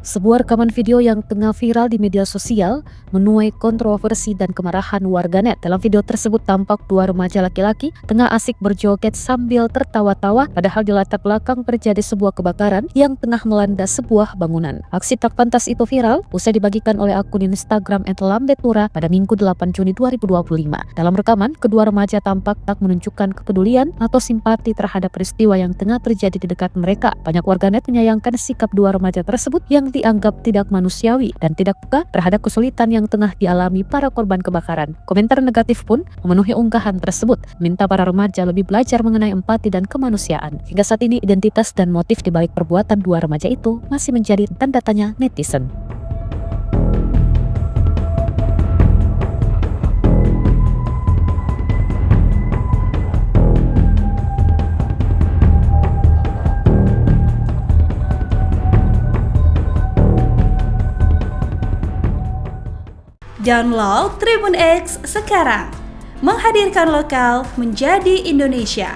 Sebuah rekaman video yang tengah viral di media sosial menuai kontroversi dan kemarahan warganet. Dalam video tersebut tampak dua remaja laki-laki tengah asik berjoget sambil tertawa-tawa, padahal di latar belakang terjadi sebuah kebakaran yang tengah melanda sebuah bangunan. Aksi tak pantas itu viral usai dibagikan oleh akun Instagram @lambetura pada Minggu 8 Juni 2025. Dalam rekaman, kedua remaja tampak tak menunjukkan kepedulian atau simpati terhadap peristiwa yang tengah terjadi di dekat mereka. Banyak warganet menyayangkan sikap dua remaja tersebut yang dianggap tidak manusiawi dan tidak peka terhadap kesulitan yang tengah dialami para korban kebakaran. Komentar negatif pun memenuhi unggahan tersebut, minta para remaja lebih belajar mengenai empati dan kemanusiaan. Hingga saat ini identitas dan motif di balik perbuatan dua remaja itu masih menjadi tanda tanya netizen. Download Tribun X sekarang, menghadirkan lokal menjadi Indonesia.